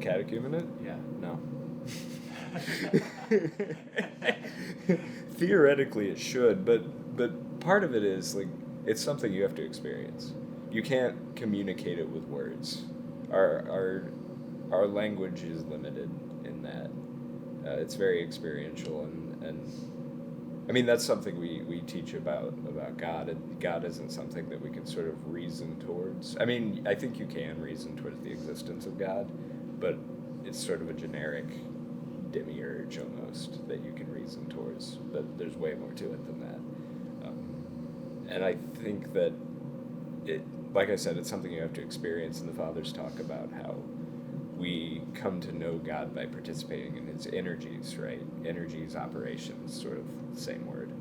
catechumenate? Yeah. No. Theoretically, it should, but part of it is like it's something you have to experience. You can't communicate it with words. Our our our language is limited in that. It's very experiential, and I mean that's something we teach about God, and God isn't something that we can sort of reason towards. I mean, I think you can reason towards the existence of God, but it's sort of a generic demiurge almost that you can reason towards, but there's way more to it than that. And I think that it, like I said, it's something you have to experience, and the fathers talk about how we come to know God by participating in his energies, right? Energies, operations, sort of the same word.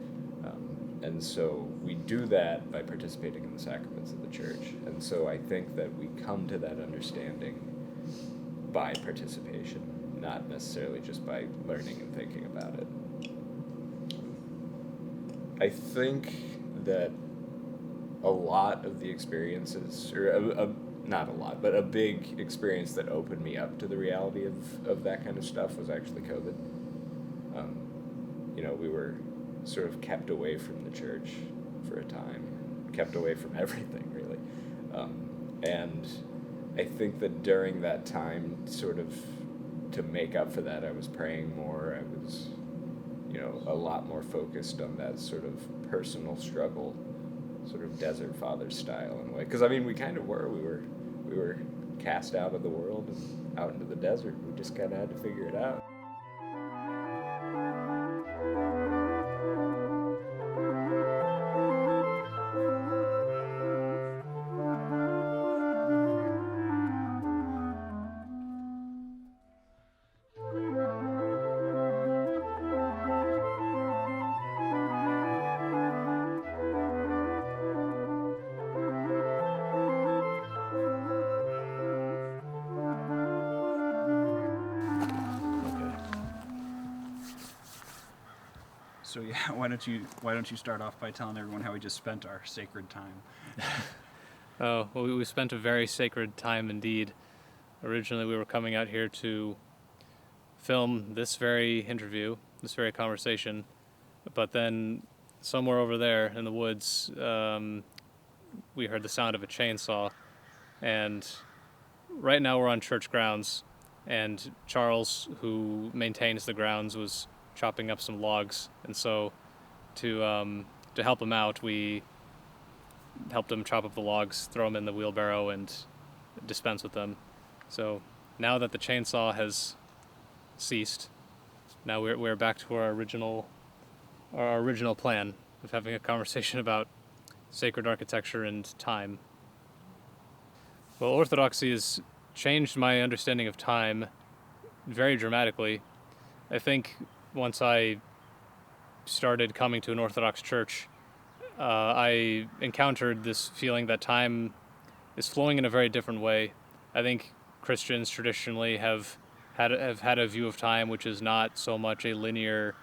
And so we do that by participating in the sacraments of the church. And so I think that we come to that understanding by participation, not necessarily just by learning and thinking about it. I think that a lot of the experiences, or not a lot, but a big experience that opened me up to the reality of that kind of stuff was actually COVID. We were sort of kept away from the church for a time, kept away from everything, really. And I think that during that time, sort of to make up for that, I was praying more. I was, a lot more focused on that sort of personal struggle, sort of desert father style in a way. Because I mean, we kind of were. We were cast out of the world and out into the desert. We just kind of had to figure it out. So yeah, why don't you start off by telling everyone how we just spent our sacred time? Oh, well, we spent a very sacred time indeed. Originally, we were coming out here to film this very interview, this very conversation, but then somewhere over there in the woods, we heard the sound of a chainsaw, and right now we're on church grounds, and Charles, who maintains the grounds, was chopping up some logs, and so to help him out, we helped him chop up the logs, throw them in the wheelbarrow, and dispense with them. So now that the chainsaw has ceased, now we're back to our original plan of having a conversation about sacred architecture and time. Well, Orthodoxy has changed my understanding of time very dramatically. I think once I started coming to an Orthodox church, I encountered this feeling that time is flowing in a very different way. I think Christians traditionally have had a view of time which is not so much a linear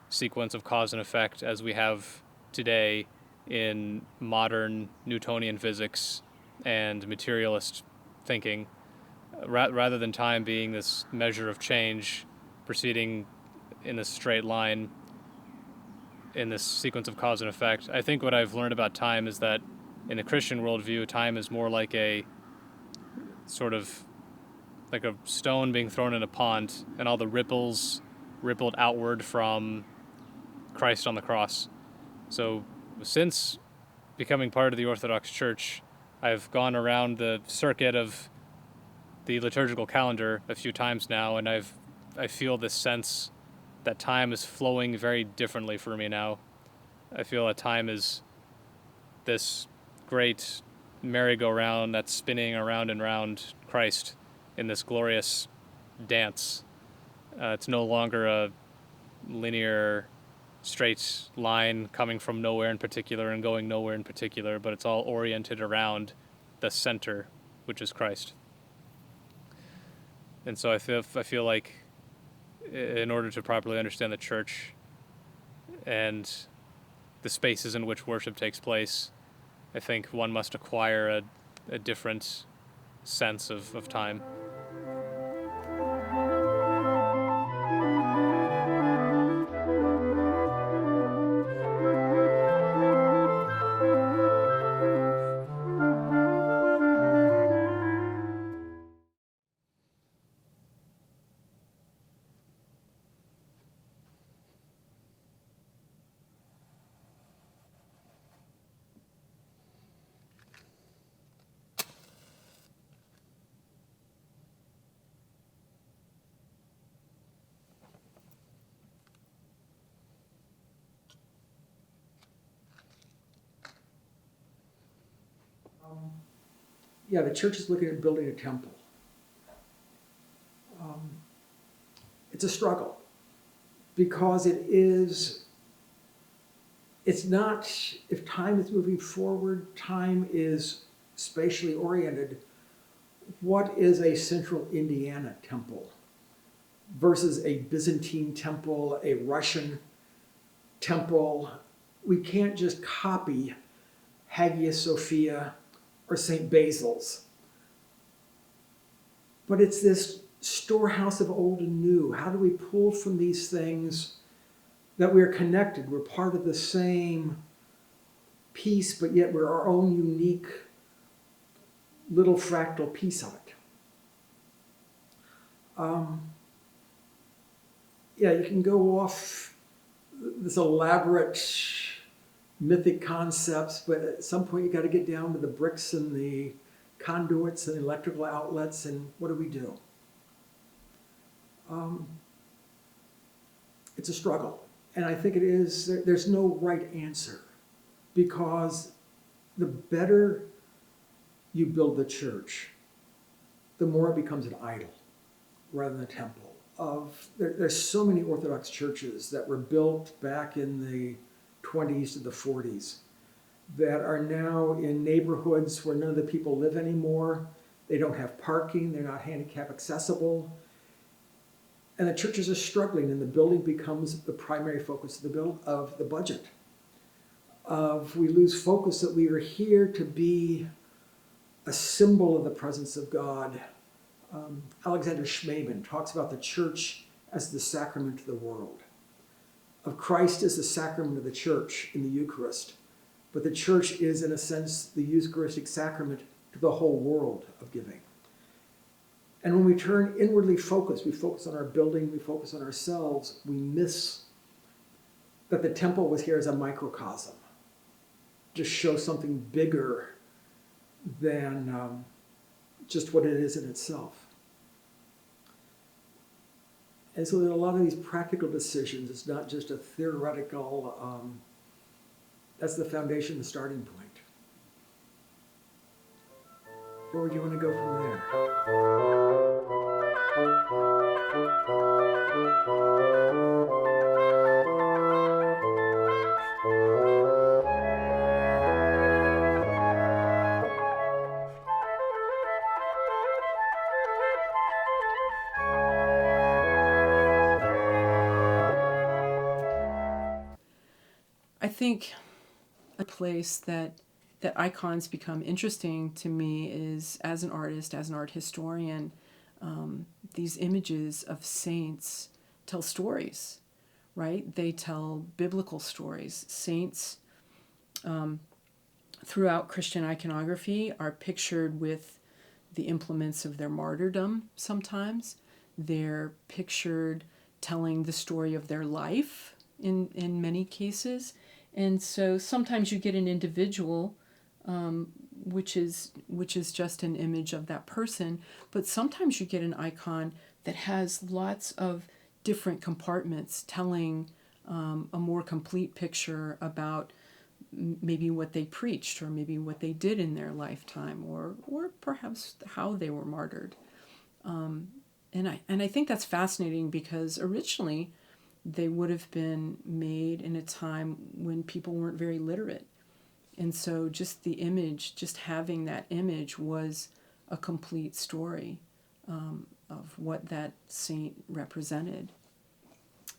sequence of cause and effect as we have today in modern Newtonian physics and materialist thinking. Rather than time being this measure of change proceeding in this straight line, in this sequence of cause and effect, I think what I've learned about time is that in the Christian worldview, time is more like a sort of like a stone being thrown in a pond, and all the ripples rippled outward from Christ on the cross. So since becoming part of the Orthodox Church, I've gone around the circuit of the liturgical calendar a few times now, and I feel this sense that time is flowing very differently for me now. I feel that time is this great merry-go-round that's spinning around and round Christ in this glorious dance. It's no longer a linear, straight line coming from nowhere in particular and going nowhere in particular, but it's all oriented around the center, which is Christ. And so I feel like in order to properly understand the church and the spaces in which worship takes place, I think one must acquire a different sense of time. Yeah, the church is looking at building a temple. It's a struggle because it's not, if time is moving forward, time is spatially oriented. What is a central Indiana temple versus a Byzantine temple, a Russian temple? We can't just copy Hagia Sophia or St. Basil's. But it's this storehouse of old and new. How do we pull from these things that we're connected? We're part of the same piece, but yet we're our own unique little fractal piece of it. Yeah, you can go off this elaborate mythic concepts, but at some point you got to get down to the bricks and the conduits and electrical outlets, and what do? It's a struggle, and I think it is. There's no right answer, because the better you build the church, the more it becomes an idol rather than a temple. There's so many Orthodox churches that were built back in the 20s to the 40s that are now in neighborhoods where none of the people live anymore. They don't have parking, they're not handicap accessible. And the churches are struggling, and the building becomes the primary focus of the budget. We lose focus that we are here to be a symbol of the presence of God. Alexander Schmemann talks about the church as the sacrament of the world. Of Christ as the sacrament of the church in the Eucharist. But the church is, in a sense, the Eucharistic sacrament to the whole world of giving. And when we turn inwardly focused, we focus on our building, we focus on ourselves, we miss that the temple was here as a microcosm, to show something bigger than just what it is in itself. And so there are a lot of these practical decisions. It's not just a theoretical, that's the foundation, the starting point. Where would you want to go from there? I think a place that icons become interesting to me is, as an artist, as an art historian, these images of saints tell stories, right? They tell biblical stories. Saints throughout Christian iconography are pictured with the implements of their martyrdom sometimes. They're pictured telling the story of their life in many cases. And so sometimes you get an individual, which is just an image of that person, but sometimes you get an icon that has lots of different compartments telling a more complete picture about maybe what they preached, or maybe what they did in their lifetime, or perhaps how they were martyred. And I think that's fascinating, because originally they would have been made in a time when people weren't very literate. And so just the image, just having that image was a complete story of what that saint represented.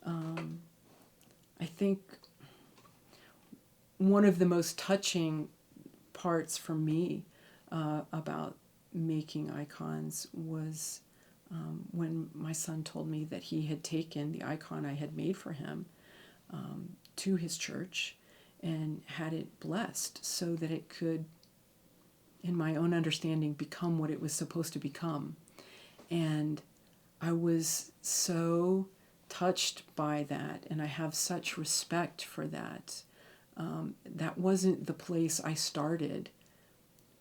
I think one of the most touching parts for me about making icons was when my son told me that he had taken the icon I had made for him to his church and had it blessed so that it could, in my own understanding, become what it was supposed to become. And I was so touched by that, and I have such respect for that. That wasn't the place I started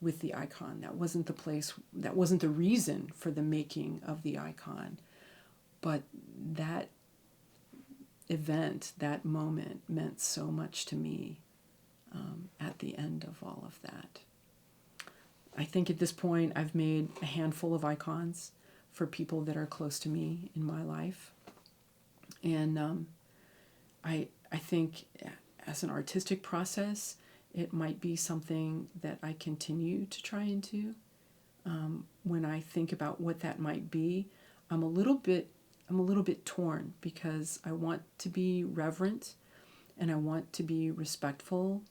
with the icon. That wasn't the place, that wasn't the reason for the making of the icon. But that event, that moment, meant so much to me at the end of all of that. I think at this point I've made a handful of icons for people that are close to me in my life. And I think as an artistic process, it might be something that I continue to try and do. When I think about what that might be, I'm a little bit torn because I want to be reverent and I want to be respectful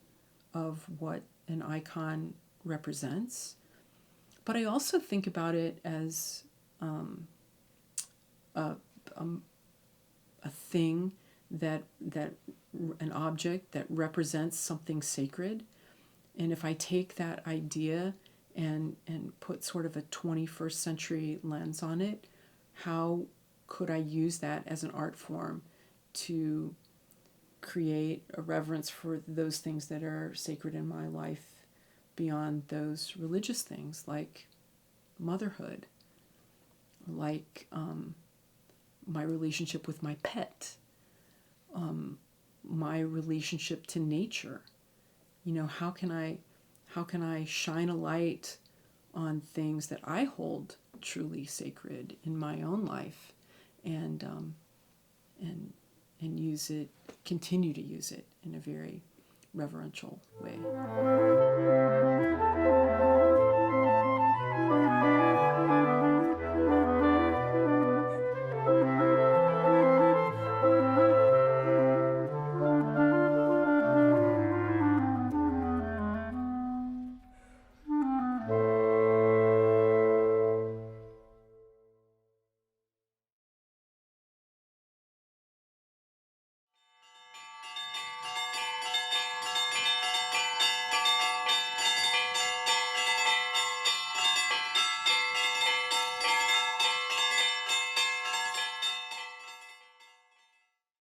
of what an icon represents. But I also think about it as a thing that an object that represents something sacred. And if I take that idea and put sort of a 21st century lens on it, how could I use that as an art form to create a reverence for those things that are sacred in my life beyond those religious things like motherhood, like my relationship with my pet, my relationship to nature. You know, how can I shine a light on things that I hold truly sacred in my own life, and use it, continue to use it in a very reverential way.